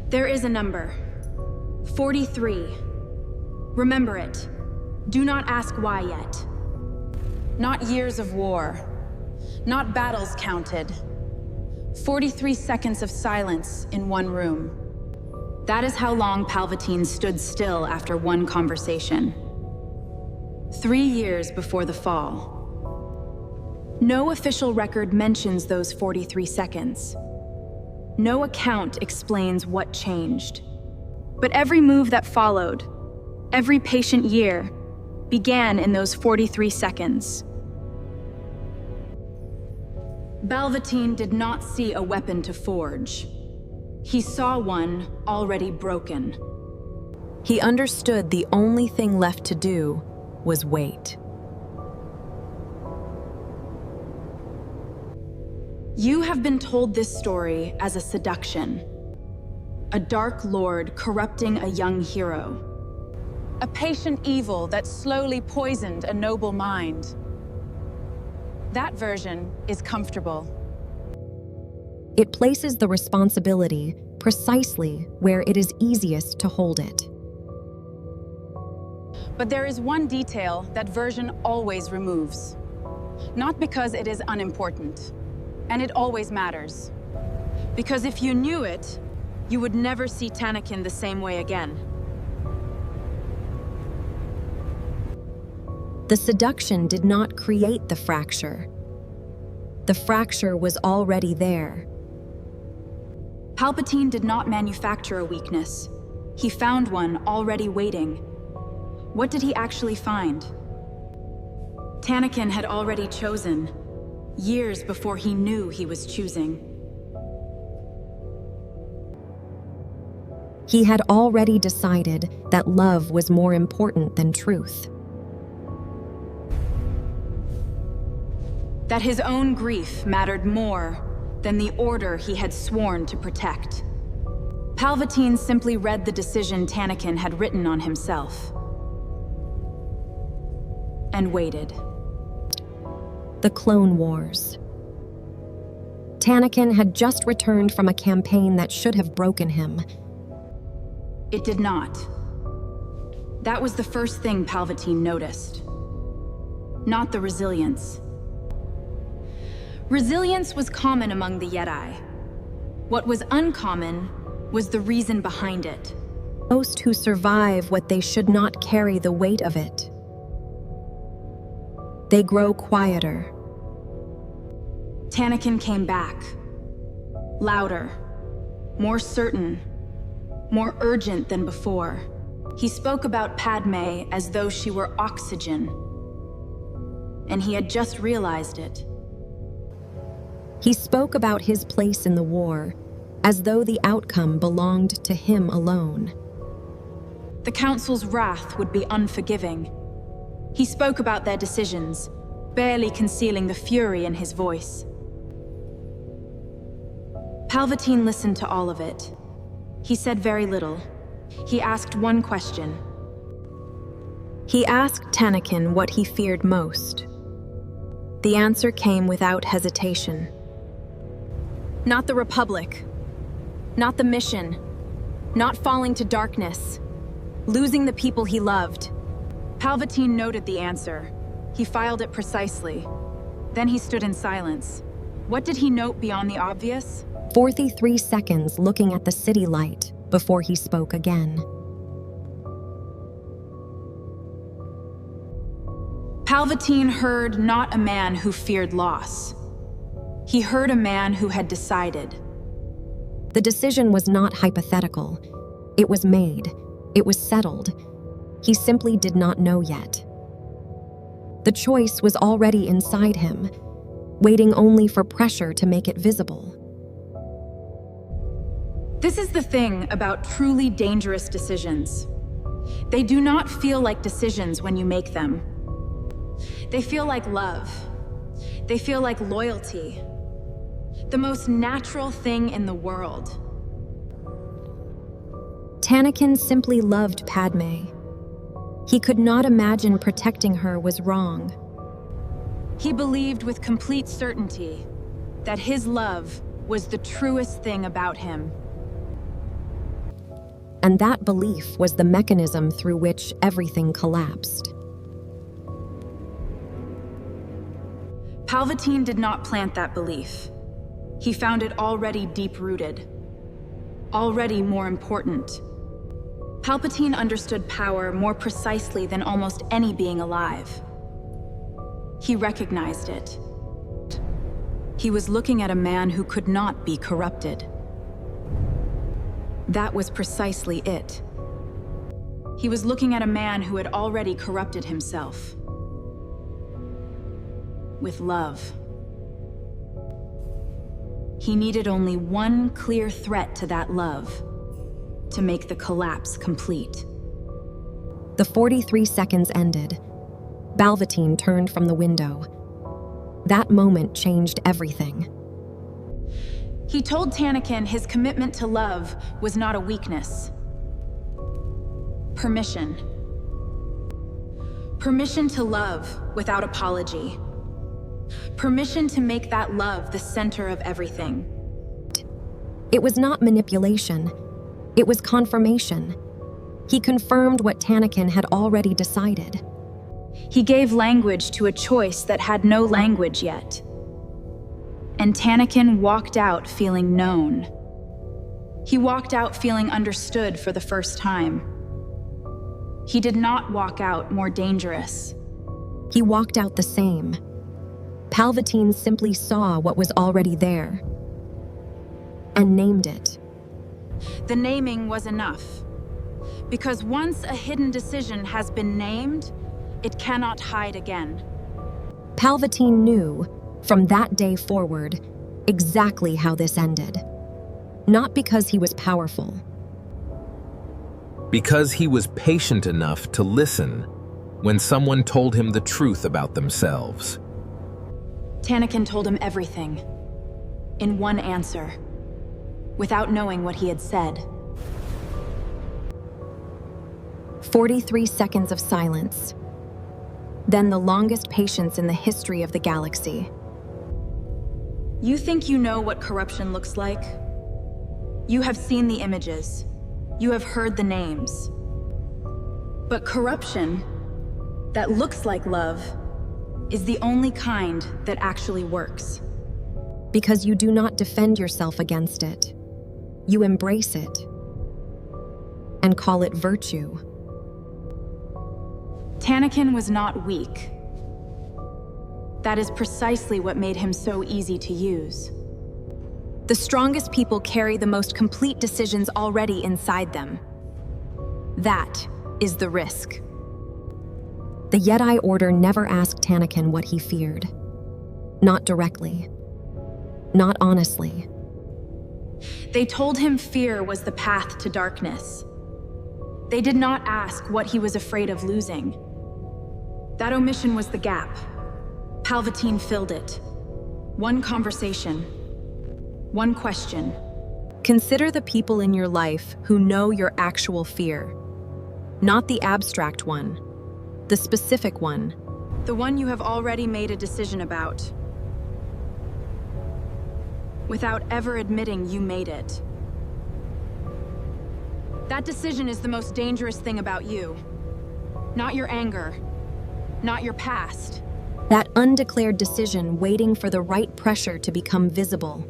There is a number. 43. Remember it. Do not ask why yet. Not years of war. Not battles counted. 43 seconds of silence in one room. That is how long Palpatine stood still after one conversation. 3 years before the fall. No official record mentions those 43 seconds. No account explains what changed. But every move that followed, every patient year, began in those 43 seconds. Palpatine did not see a weapon to forge. He saw one already broken. He understood the only thing left to do was wait. You have been told this story as a seduction. A dark lord corrupting a young hero. A patient evil that slowly poisoned a noble mind. That version is comfortable. It places the responsibility precisely where it is easiest to hold it. But there is one detail that version always removes. Not because it is unimportant, and it always matters. Because if you knew it, you would never see Anakin the same way again. The seduction did not create the fracture. The fracture was already there. Palpatine did not manufacture a weakness. He found one already waiting. What did he actually find? Anakin had already chosen, years before he knew he was choosing. He had already decided that love was more important than truth. That his own grief mattered more than the order he had sworn to protect. Palpatine simply read the decision Anakin had written on himself. And waited. The Clone Wars. Anakin had just returned from a campaign that should have broken him. It did not. That was the first thing Palpatine noticed. Not the resilience. Resilience was common among the Jedi. What was uncommon was the reason behind it. Most who survive what they should not carry the weight of it. They grow quieter. Anakin came back. Louder. More certain. More urgent than before. He spoke about Padme as though she were oxygen. And he had just realized it. He spoke about his place in the war, as though the outcome belonged to him alone. The Council's wrath would be unforgiving. He spoke about their decisions, barely concealing the fury in his voice. Palpatine listened to all of it. He said very little. He asked one question. He asked Anakin what he feared most. The answer came without hesitation. Not the Republic. Not the mission. Not falling to darkness. Losing the people he loved. Palpatine noted the answer. He filed it precisely. Then he stood in silence. What did he note beyond the obvious? 43 seconds looking at the city light before he spoke again. Palpatine heard not a man who feared loss. He heard a man who had decided. The decision was not hypothetical. It was made. It was settled. He simply did not know yet. The choice was already inside him, waiting only for pressure to make it visible. This is the thing about truly dangerous decisions. They do not feel like decisions when you make them. They feel like love. They feel like loyalty. The most natural thing in the world. Anakin simply loved Padme. He could not imagine protecting her was wrong. He believed with complete certainty that his love was the truest thing about him. And that belief was the mechanism through which everything collapsed. Palpatine did not plant that belief. He found it already deep-rooted, already more important. Palpatine understood power more precisely than almost any being alive. He recognized it. He was looking at a man who could not be corrupted. That was precisely it. He was looking at a man who had already corrupted himself. With love. He needed only one clear threat to that love to make the collapse complete. The 43 seconds ended. Palpatine turned from the window. That moment changed everything. He told Anakin his commitment to love was not a weakness. Permission. Permission to love without apology. Permission to make that love the center of everything. It was not manipulation. It was confirmation. He confirmed what Anakin had already decided. He gave language to a choice that had no language yet. And Anakin walked out feeling known. He walked out feeling understood for the first time. He did not walk out more dangerous. He walked out the same. Palpatine simply saw what was already there and named it. The naming was enough. Because once a hidden decision has been named, it cannot hide again. Palpatine knew, from that day forward, exactly how this ended. Not because he was powerful. Because he was patient enough to listen when someone told him the truth about themselves. Anakin told him everything, in one answer, without knowing what he had said. 43 seconds of silence. Then the longest patience in the history of the galaxy. You think you know what corruption looks like? You have seen the images. You have heard the names. But corruption that looks like love is the only kind that actually works. Because you do not defend yourself against it. You embrace it and call it virtue. Anakin was not weak. That is precisely what made him so easy to use. The strongest people carry the most complete decisions already inside them. That is the risk. The Jedi Order never asked Anakin what he feared. Not directly. Not honestly. They told him fear was the path to darkness. They did not ask what he was afraid of losing. That omission was the gap. Palpatine filled it. One conversation. One question. Consider the people in your life who know your actual fear. Not the abstract one. The specific one. The one you have already made a decision about. Without ever admitting you made it. That decision is the most dangerous thing about you. Not your anger. Not your past. That undeclared decision waiting for the right pressure to become visible.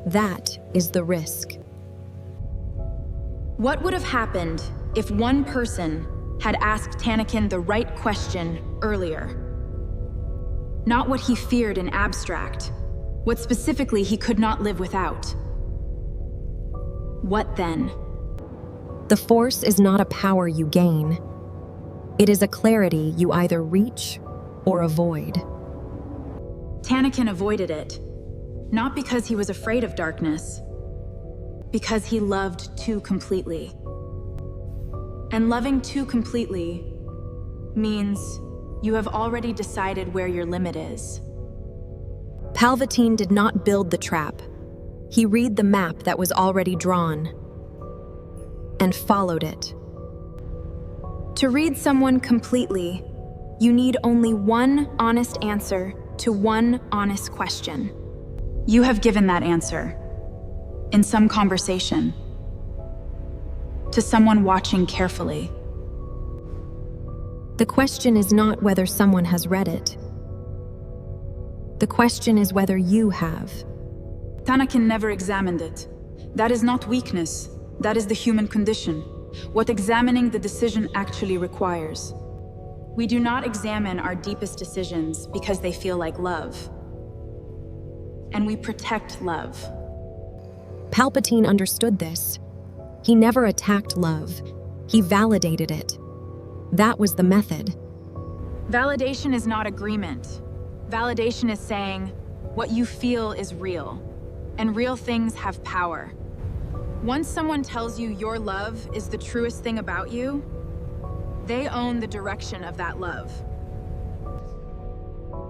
That is the risk. What would have happened if one person had asked Anakin the right question earlier? Not what he feared in abstract, what specifically he could not live without. What then? The Force is not a power you gain. It is a clarity you either reach or avoid. Anakin avoided it, not because he was afraid of darkness, because he loved too completely. And loving too completely means you have already decided where your limit is. Palpatine did not build the trap. He read the map that was already drawn and followed it. To read someone completely, you need only one honest answer to one honest question. You have given that answer in some conversation. to someone watching carefully. The question is not whether someone has read it. The question is whether you have. Anakin never examined it. That is not weakness. That is the human condition. What examining the decision actually requires. We do not examine our deepest decisions because they feel like love. And we protect love. Palpatine understood this. He never attacked love. He validated it. That was the method. Validation is not agreement. Validation is saying, what you feel is real, and real things have power. Once someone tells you your love is the truest thing about you, they own the direction of that love.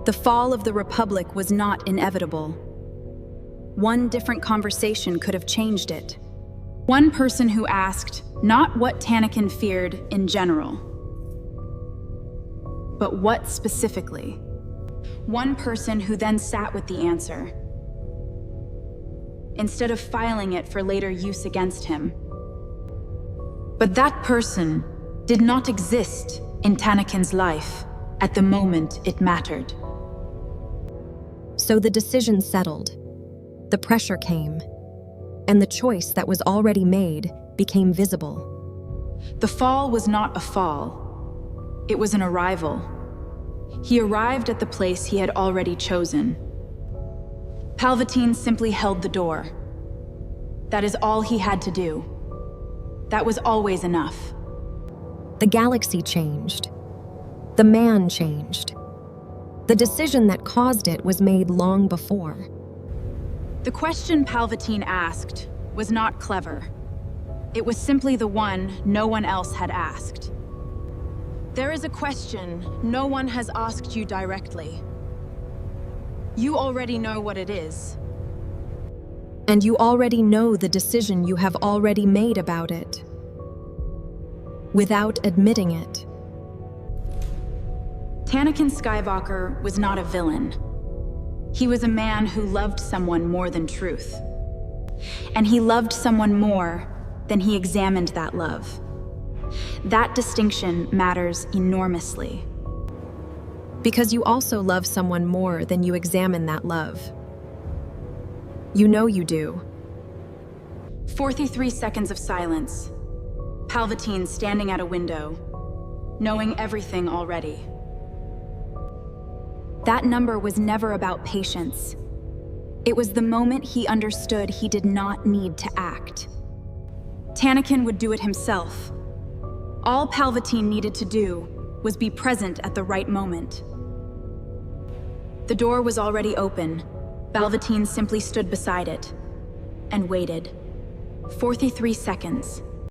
The fall of the Republic was not inevitable. One different conversation could have changed it. One person who asked not what Anakin feared in general, but what specifically. One person who then sat with the answer, instead of filing it for later use against him. But that person did not exist in Anakin's life at the moment it mattered. So the decision settled. The pressure came, and the choice that was already made became visible. The fall was not a fall. It was an arrival. He arrived at the place he had already chosen. Palpatine simply held the door. That is all he had to do. That was always enough. The galaxy changed. The man changed. The decision that caused it was made long before. The question Palpatine asked was not clever. It was simply the one no one else had asked. There is a question no one has asked you directly. You already know what it is. And you already know the decision you have already made about it, without admitting it. Anakin Skywalker was not a villain. He was a man who loved someone more than truth. And he loved someone more than he examined that love. That distinction matters enormously. Because you also love someone more than you examine that love. You know you do. 43 seconds of silence. Palpatine standing at a window, knowing everything already. That number was never about patience. It was the moment he understood he did not need to act. Anakin would do it himself. All Palpatine needed to do was be present at the right moment. The door was already open. Palpatine simply stood beside it and waited. 43 seconds.